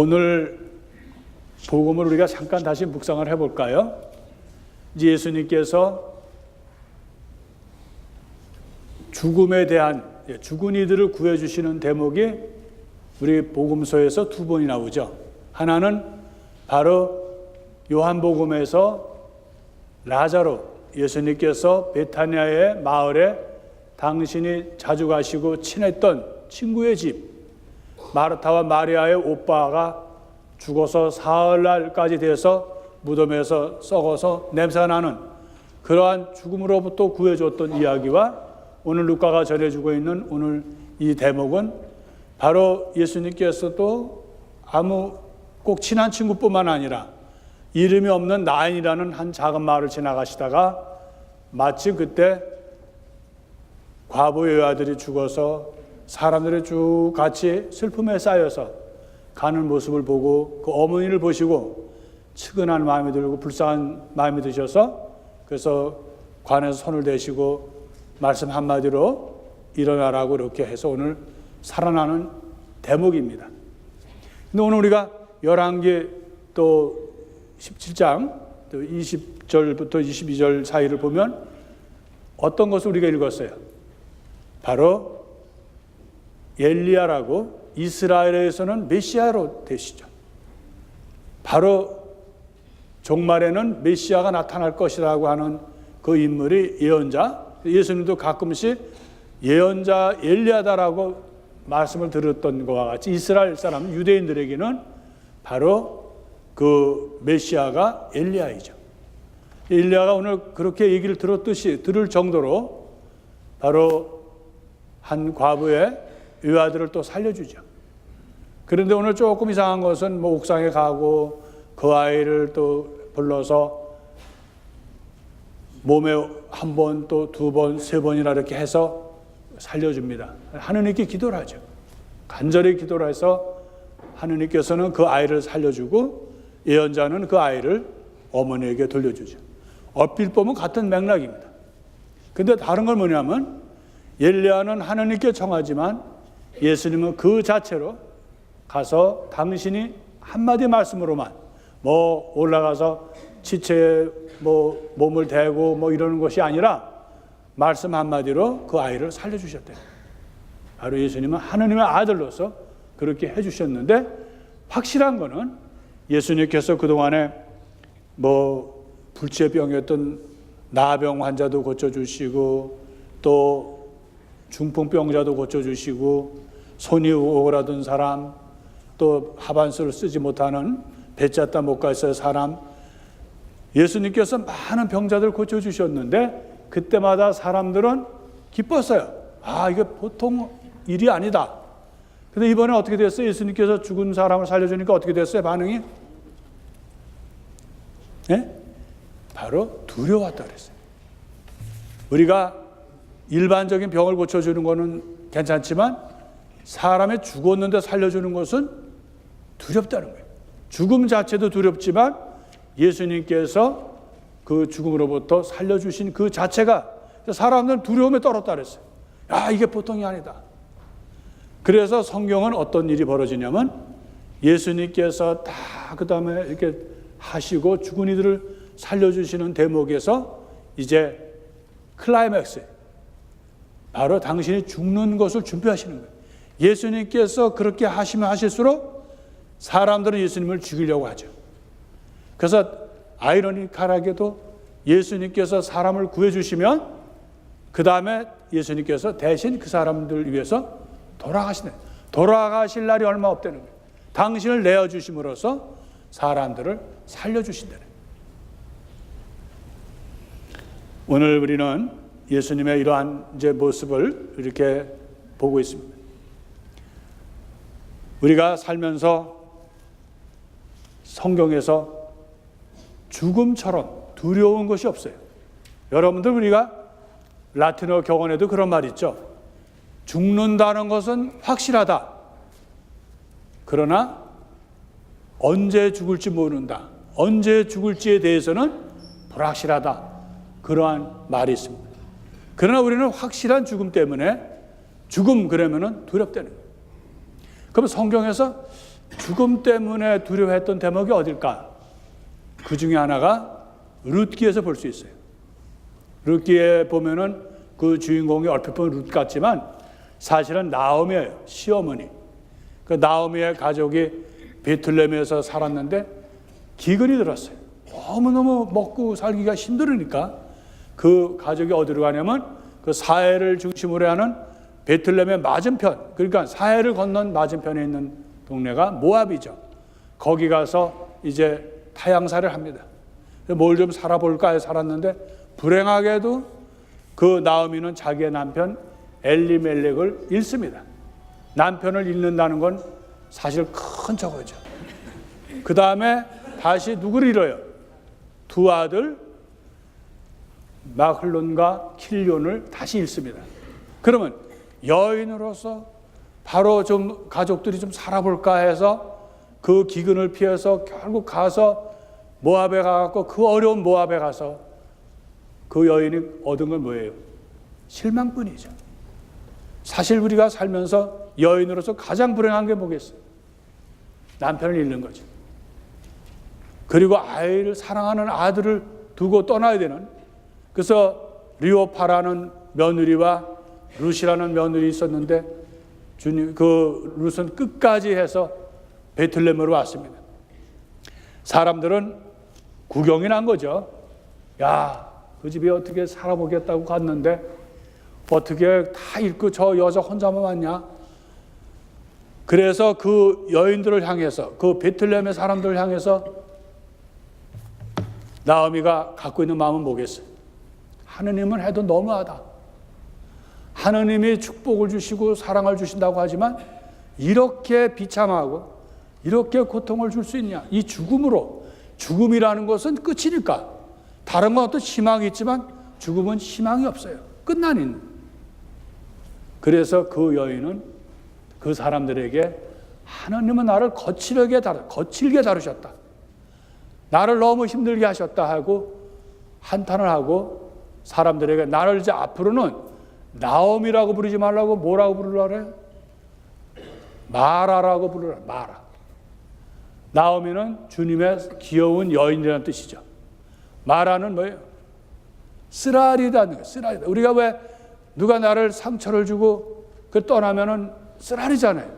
오늘 복음을 우리가 잠깐 다시 묵상을 해볼까요? 이제 예수님께서 죽음에 대한 죽은 이들을 구해주시는 대목이 우리 복음서에서 두 번이 나오죠. 하나는 바로 요한복음에서 라자로, 예수님께서 베타니아의 마을에 당신이 자주 가시고 친했던 친구의 집, 마르타와 마리아의 오빠가 죽어서 사흘날까지 돼서 무덤에서 썩어서 냄새가 나는 그러한 죽음으로부터 구해줬던 이야기와 오늘 루카가 전해주고 있는 오늘 이 대목은 바로 예수님께서도 꼭 친한 친구뿐만 아니라 이름이 없는 나인이라는 한 작은 마을을 지나가시다가 마침 그때 과부의 아들이 죽어서 사람들이 쭉 같이 슬픔에 쌓여서 가는 모습을 보고 그 어머니를 보시고 측은한 마음이 들고 불쌍한 마음이 드셔서 그래서 관에서 손을 대시고 말씀 한마디로 일어나라고 이렇게 해서 오늘 살아나는 대목입니다. 근데 오늘 우리가 열왕기 또 17장 또 20절부터 22절 사이를 보면 어떤 것을 우리가 읽었어요? 바로 엘리야라고 이스라엘에서는 메시아로 되시죠. 바로 종말에는 메시아가 나타날 것이라고 하는 그 인물이 예언자, 예수님도 가끔씩 예언자 엘리야다라고 말씀을 들었던 것과 같이 이스라엘 사람 유대인들에게는 바로 그 메시아가 엘리야이죠. 엘리야가 오늘 그렇게 얘기를 들을 정도로 바로 한 과부의 외아들을 또 살려주죠. 그런데 오늘 조금 이상한 것은 옥상에 가고 그 아이를 또 불러서 몸에 한 번, 또 두 번, 세 번이나 이렇게 해서 살려줍니다. 하느님께 기도를 하죠. 간절히 기도를 해서 하느님께서는 그 아이를 살려주고 예언자는 그 아이를 어머니에게 돌려주죠. 얼핏 보면 같은 맥락입니다. 근데 다른 건 뭐냐면 엘리야는 하느님께 청하지만 예수님은 그 자체로 가서 당신이 한마디 말씀으로만 올라가서 지체에 몸을 대고 이러는 것이 아니라 말씀 한마디로 그 아이를 살려주셨대요. 바로 예수님은 하느님의 아들로서 그렇게 해주셨는데 확실한 거는 예수님께서 그동안에 불치병이었던 나병 환자도 고쳐주시고 또 중풍병자도 고쳐주시고 손이 오그라든 사람 또 하반수를 쓰지 못하는 배짰다 못 갔을 사람 예수님께서 많은 병자들 고쳐주셨는데 그때마다 사람들은 기뻤어요. 이게 보통 일이 아니다. 근데 이번에 어떻게 됐어요? 예수님께서 죽은 사람을 살려주니까 어떻게 됐어요? 반응이? 네? 바로 두려웠다 그랬어요. 우리가 일반적인 병을 고쳐주는 거는 괜찮지만 사람이 죽었는데 살려주는 것은 두렵다는 거예요. 죽음 자체도 두렵지만 예수님께서 그 죽음으로부터 살려주신 그 자체가 사람들은 두려움에 떨었다 그랬어요. 이게 보통이 아니다. 그래서 성경은 어떤 일이 벌어지냐면 예수님께서 다 그 다음에 이렇게 하시고 죽은 이들을 살려주시는 대목에서 이제 클라이맥스 바로 당신이 죽는 것을 준비하시는 거예요. 예수님께서 그렇게 하시면 하실수록 사람들은 예수님을 죽이려고 하죠. 그래서 아이러니컬하게도 예수님께서 사람을 구해주시면 그 다음에 예수님께서 대신 그 사람들을 위해서 돌아가실 날이 얼마 없다는 거예요. 당신을 내어주심으로써 사람들을 살려주신다는 거예요. 오늘 우리는 예수님의 이러한 이제 모습을 이렇게 보고 있습니다. 우리가 살면서 성경에서 죽음처럼 두려운 것이 없어요. 여러분들 우리가 라틴어 격언에도 그런 말 있죠. 죽는다는 것은 확실하다. 그러나 언제 죽을지 모른다. 언제 죽을지에 대해서는 불확실하다. 그러한 말이 있습니다. 그러나 우리는 확실한 죽음 때문에 죽음 그러면은 두렵다는 거예요. 그럼 성경에서 죽음 때문에 두려워했던 대목이 어딜까? 그 중에 하나가 룻기에서 볼 수 있어요. 룻기에 보면은 그 주인공이 얼핏 보면 룻 같지만 사실은 나오미예요. 시어머니. 그 나오미의 가족이 베틀레헴에서 살았는데 기근이 들었어요. 너무너무 먹고 살기가 힘들으니까 그 가족이 어디로 가냐면 그 사해를 중심으로 하는 베틀레헴의 맞은편, 그러니까 사해를 건넌 맞은편에 있는 동네가 모압이죠. 거기 가서 이제 타향살이를 합니다. 뭘 좀 살아볼까 해서 살았는데 불행하게도 그 나오미는 자기의 남편 엘리멜렉을 잃습니다. 남편을 잃는다는 건 사실 큰 저거죠. 그 다음에 다시 누구를 잃어요? 두 아들 마클론과 킬론을 다시 잃습니다. 그러면 여인으로서 바로 좀 가족들이 좀 살아볼까 해서 그 기근을 피해서 결국 가서 모압에 가서 그 어려운 모압에 가서 그 여인이 얻은 건 뭐예요? 실망뿐이죠. 사실 우리가 살면서 여인으로서 가장 불행한 게 뭐겠어요? 남편을 잃는 거죠. 그리고 아이를 사랑하는 아들을 두고 떠나야 되는, 그래서 리오파라는 며느리와 룻이라는 며느리 있었는데 주님 그 룻은 끝까지 해서 베틀레헴으로 왔습니다. 사람들은 구경이 난 거죠. 야, 그 집에 어떻게 살아보겠다고 갔는데 어떻게 다 잃고 저 여자 혼자만 왔냐? 그래서 그 여인들을 향해서, 그 베틀레헴의 사람들을 향해서 나오미가 갖고 있는 마음은 뭐겠어요? 하느님은 해도 너무하다. 하느님이 축복을 주시고 사랑을 주신다고 하지만 이렇게 비참하고 이렇게 고통을 줄 수 있냐? 이 죽음으로, 죽음이라는 것은 끝이니까. 다른 건 어떤 희망이 있지만 죽음은 희망이 없어요. 끝나는. 그래서 그 여인은 그 사람들에게 하나님은 나를 거칠게 다루셨다. 나를 너무 힘들게 하셨다 하고 한탄을 하고 사람들에게 나를 이제 앞으로는 나옴이라고 부르지 말라고 뭐라고 부르라 그래요? 마라라고 부르라. 마라. 나오미는 주님의 귀여운 여인이라는 뜻이죠. 마라는 뭐예요? 쓰라리다는 거예요. 쓰라리다. 우리가 왜 누가 나를 상처를 주고 그 떠나면은 쓰라리잖아요.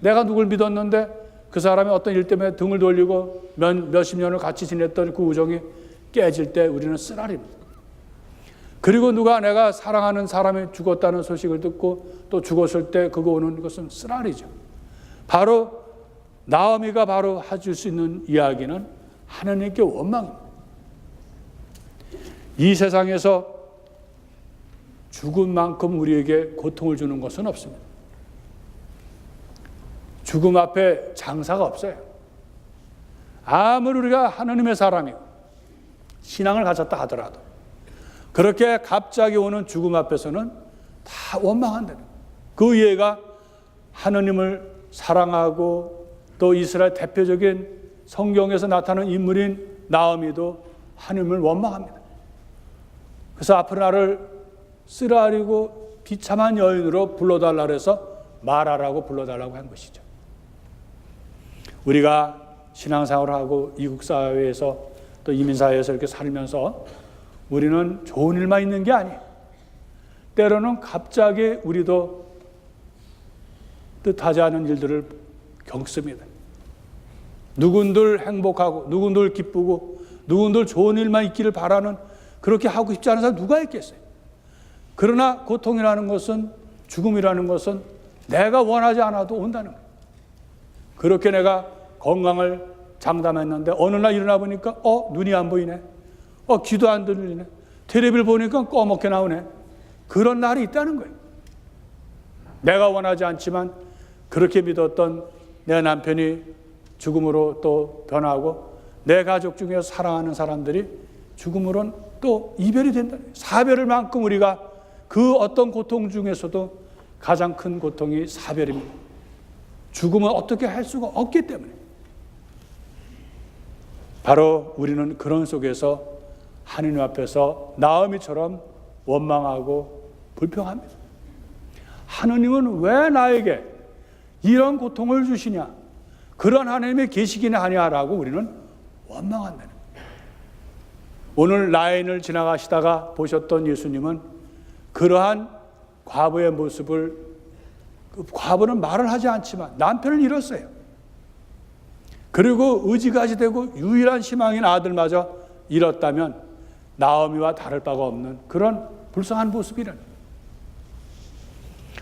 내가 누굴 믿었는데 그 사람이 어떤 일 때문에 등을 돌리고 몇십 년을 같이 지냈던 그 우정이 깨질 때 우리는 쓰라립니다. 그리고 누가 내가 사랑하는 사람이 죽었다는 소식을 듣고 또 죽었을 때 그거 오는 것은 쓰라리죠. 바로 나오미가 바로 해줄 수 있는 이야기는 하나님께 원망입니다. 이 세상에서 죽음만큼 우리에게 고통을 주는 것은 없습니다. 죽음 앞에 장사가 없어요. 아무리 우리가 하나님의 사람이고 신앙을 가졌다 하더라도 그렇게 갑자기 오는 죽음 앞에서는 다 원망한다는 거예요. 그 이해가 하나님을 사랑하고 또 이스라엘 대표적인 성경에서 나타나는 인물인 나오미도 하나님을 원망합니다. 그래서 앞으로 나를 쓰라리고 비참한 여인으로 불러달라 그래서 마라라고 불러달라고 한 것이죠. 우리가 신앙생활을 하고 이국 사회에서 또 이민 사회에서 이렇게 살면서 우리는 좋은 일만 있는 게 아니에요. 때로는 갑자기 우리도 뜻하지 않은 일들을 겪습니다. 누군들 행복하고 누군들 기쁘고 누군들 좋은 일만 있기를 바라는 그렇게 하고 싶지 않은 사람 누가 있겠어요? 그러나 고통이라는 것은 죽음이라는 것은 내가 원하지 않아도 온다는 거예요. 그렇게 내가 건강을 장담했는데 어느 날 일어나 보니까 눈이 안 보이네. 귀도 안 들리네. 텔레비를 보니까 꺼멓게 나오네. 그런 날이 있다는 거예요. 내가 원하지 않지만 그렇게 믿었던 내 남편이 죽음으로 또 변하고 내 가족 중에 사랑하는 사람들이 죽음으로는 또 이별이 된다는 거예요. 사별을 만큼 우리가 그 어떤 고통 중에서도 가장 큰 고통이 사별입니다. 죽음은 어떻게 할 수가 없기 때문에. 바로 우리는 그런 속에서 하느님 앞에서 나오미처럼 원망하고 불평합니다. 하느님은 왜 나에게 이런 고통을 주시냐? 그런 하나님의 계시기는 하냐라고 우리는 원망한다는 거예요. 오늘 라인을 지나가시다가 보셨던 예수님은 그러한 과부의 모습을, 그 과부는 말을 하지 않지만 남편을 잃었어요. 그리고 의지가지 되고 유일한 희망인 아들마저 잃었다면 나오미와 다를 바가 없는 그런 불쌍한 모습이라는 거예요.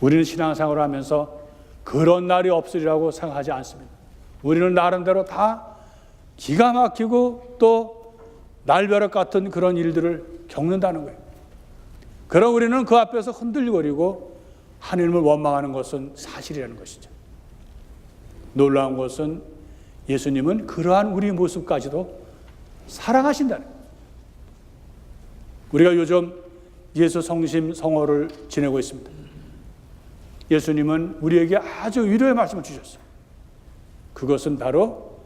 우리는 신앙생활을 하면서 그런 날이 없으리라고 생각하지 않습니다. 우리는 나름대로 다 기가 막히고 또 날벼락 같은 그런 일들을 겪는다는 거예요. 그럼 우리는 그 앞에서 흔들거리고 하나님을 원망하는 것은 사실이라는 것이죠. 놀라운 것은 예수님은 그러한 우리 모습까지도 사랑하신다는 거예요. 우리가 요즘 예수 성심 성호를 지내고 있습니다. 예수님은 우리에게 아주 위로의 말씀을 주셨어요. 그것은 바로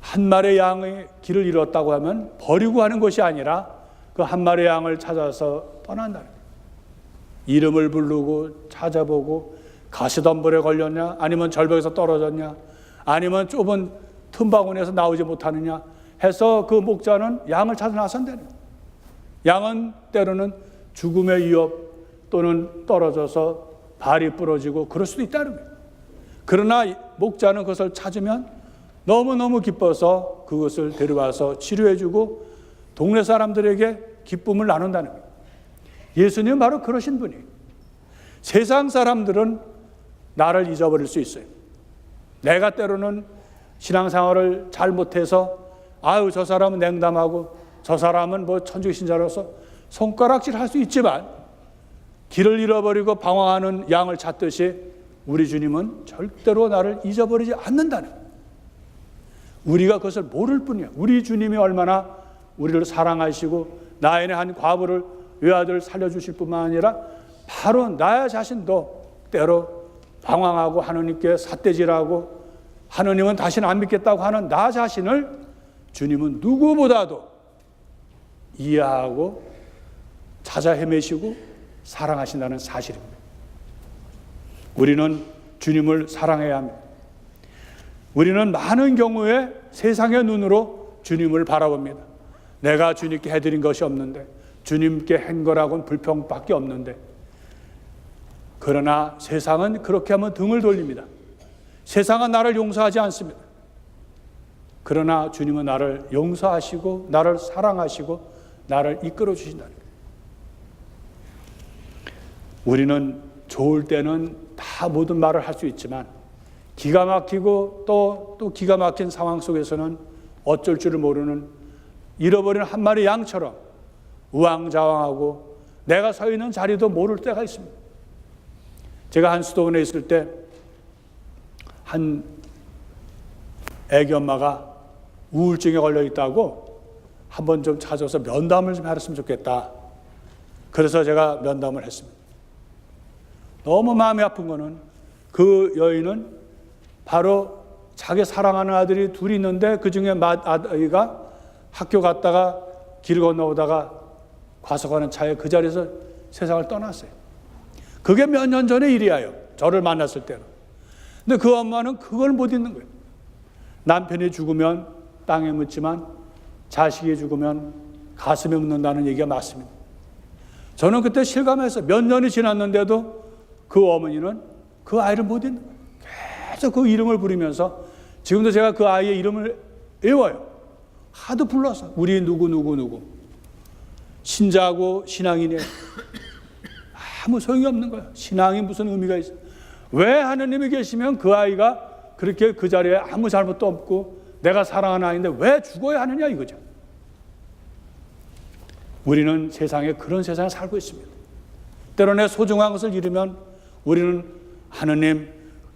한 마리의 양의 길을 잃었다고 하면 버리고 하는 것이 아니라 그 한 마리의 양을 찾아서 떠난다는 거예요. 이름을 부르고 찾아보고 가시덤불에 걸렸냐, 아니면 절벽에서 떨어졌냐, 아니면 좁은 틈바구니에서 나오지 못하느냐 해서 그 목자는 양을 찾아 나선다는 거예요. 양은 때로는 죽음의 위협 또는 떨어져서 발이 부러지고 그럴 수도 있다는 거예요. 그러나 목자는 그것을 찾으면 너무너무 기뻐서 그것을 데려와서 치료해주고 동네 사람들에게 기쁨을 나눈다는 거예요. 예수님은 바로 그러신 분이에요. 세상 사람들은 나를 잊어버릴 수 있어요. 내가 때로는 신앙생활을 잘못해서 아유 저 사람은 냉담하고 저 사람은 뭐 천주신자로서 손가락질 할 수 있지만 길을 잃어버리고 방황하는 양을 찾듯이 우리 주님은 절대로 나를 잊어버리지 않는다는 거예요. 우리가 그것을 모를 뿐이야. 우리 주님이 얼마나 우리를 사랑하시고 나인의 한 과부를 외아들 살려주실 뿐만 아니라 바로 나 자신도 때로 방황하고 하느님께 삿대질하고 하느님은 다시는 안 믿겠다고 하는 나 자신을 주님은 누구보다도 이해하고 찾아 헤매시고 사랑하신다는 사실입니다. 우리는 주님을 사랑해야 합니다. 우리는 많은 경우에 세상의 눈으로 주님을 바라봅니다. 내가 주님께 해드린 것이 없는데, 주님께 한 거라고는 불평밖에 없는데, 그러나 세상은 그렇게 하면 등을 돌립니다. 세상은 나를 용서하지 않습니다. 그러나 주님은 나를 용서하시고 나를 사랑하시고 나를 이끌어 주신다는 거예요. 우리는 좋을 때는 다 모든 말을 할 수 있지만 기가 막히고 또 기가 막힌 상황 속에서는 어쩔 줄을 모르는 잃어버린 한 마리 양처럼 우왕좌왕하고 내가 서 있는 자리도 모를 때가 있습니다. 제가 한 수도원에 있을 때 한 애기 엄마가 우울증에 걸려 있다고 한번 좀 찾아서 면담을 좀 했으면 좋겠다. 그래서 제가 면담을 했습니다. 너무 마음이 아픈 거는 그 여인은 바로 자기 사랑하는 아들이 둘이 있는데 그 중에 아이가 학교 갔다가 길 건너오다가 과속하는 차에 그 자리에서 세상을 떠났어요. 그게 몇 년 전의 일이에요. 저를 만났을 때는. 근데 그 엄마는 그걸 못 잊는 거예요. 남편이 죽으면 땅에 묻지만 자식이 죽으면 가슴에 묻는다는 얘기가 맞습니다. 저는 그때 실감해서 몇 년이 지났는데도 그 어머니는 그 아이를 못 잊는 거예요. 계속 그 이름을 부르면서 지금도 제가 그 아이의 이름을 외워요. 하도 불러서 우리 누구 신자고 신앙이네. 아무 소용이 없는 거예요. 신앙이 무슨 의미가 있어요. 왜 하느님이 계시면 그 아이가 그렇게 그 자리에 아무 잘못도 없고 내가 사랑하는 아이인데 왜 죽어야 하느냐 이거죠. 우리는 세상에 그런 세상에 살고 있습니다. 때로는 소중한 것을 잃으면 우리는 하느님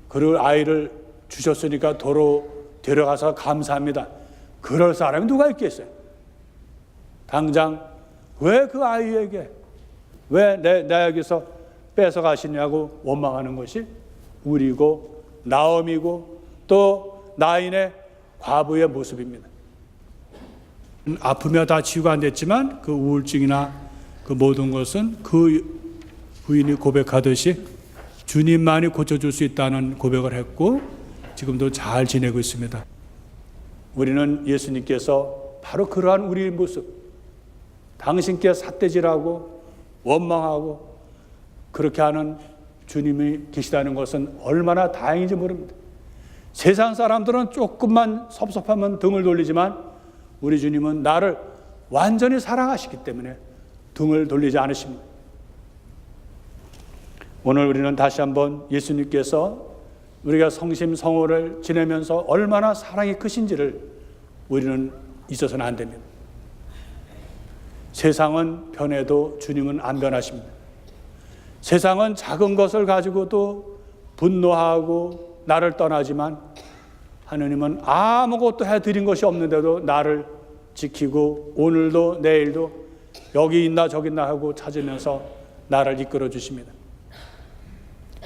그 아이를 주셨으니까 도로 데려가서 감사합니다. 그럴 사람이 누가 있겠어요? 당장 왜 그 아이에게 왜 나에게서 뺏어가시냐고 원망하는 것이 우리고 나엄이고 또 나인의 과부의 모습입니다. 아프며 다 치유가 안 됐지만 그 우울증이나 그 모든 것은 그 부인이 고백하듯이 주님만이 고쳐줄 수 있다는 고백을 했고 지금도 잘 지내고 있습니다. 우리는 예수님께서 바로 그러한 우리의 모습, 당신께 삿대질하고 원망하고 그렇게 하는 주님이 계시다는 것은 얼마나 다행인지 모릅니다. 세상 사람들은 조금만 섭섭하면 등을 돌리지만 우리 주님은 나를 완전히 사랑하시기 때문에 등을 돌리지 않으십니다. 오늘 우리는 다시 한번 예수님께서 우리가 성심성호를 지내면서 얼마나 사랑이 크신지를 우리는 잊어서는 안 됩니다. 세상은 변해도 주님은 안 변하십니다. 세상은 작은 것을 가지고도 분노하고 나를 떠나지만 하느님은 아무것도 해드린 것이 없는데도 나를 지키고 오늘도 내일도 여기 있나 저기 있나 하고 찾으면서 나를 이끌어 주십니다.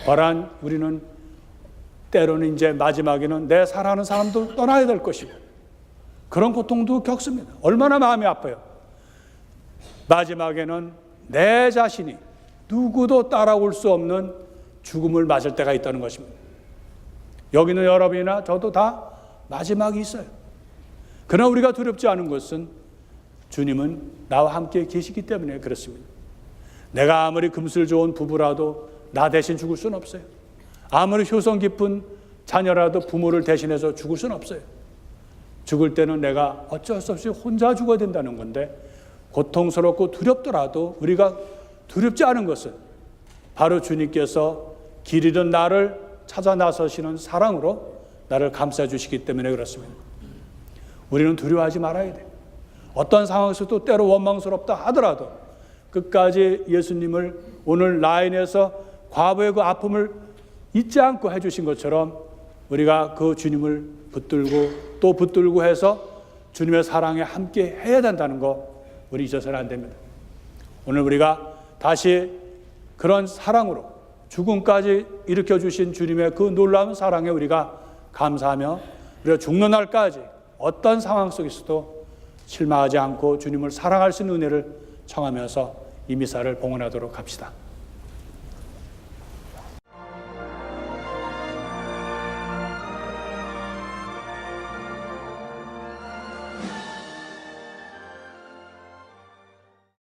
바란 우리는 때로는 이제 마지막에는 내 사랑하는 사람도 떠나야 될 것이고 그런 고통도 겪습니다. 얼마나 마음이 아파요. 마지막에는 내 자신이 누구도 따라올 수 없는 죽음을 맞을 때가 있다는 것입니다. 여기는 여러분이나 저도 다 마지막이 있어요. 그러나 우리가 두렵지 않은 것은 주님은 나와 함께 계시기 때문에 그렇습니다. 내가 아무리 금슬 좋은 부부라도 나 대신 죽을 수는 없어요. 아무리 효성 깊은 자녀라도 부모를 대신해서 죽을 수는 없어요. 죽을 때는 내가 어쩔 수 없이 혼자 죽어야 된다는 건데 고통스럽고 두렵더라도 우리가 두렵지 않은 것은 바로 주님께서 길 잃은 나를 찾아 나서시는 사랑으로 나를 감싸 주시기 때문에 그렇습니다. 우리는 두려워하지 말아야 돼요. 어떤 상황에서도 때로 원망스럽다 하더라도 끝까지 예수님을 오늘 라인에서 과거의 그 아픔을 잊지 않고 해주신 것처럼 우리가 그 주님을 붙들고 또 붙들고 해서 주님의 사랑에 함께 해야 된다는 거 우리 잊어서는 안 됩니다. 오늘 우리가 다시 그런 사랑으로 죽음까지 일으켜주신 주님의 그 놀라운 사랑에 우리가 감사하며 우리가 죽는 날까지 어떤 상황 속에서도 실망하지 않고 주님을 사랑할 수 있는 은혜를 청하면서 이 미사를 봉헌하도록 합시다.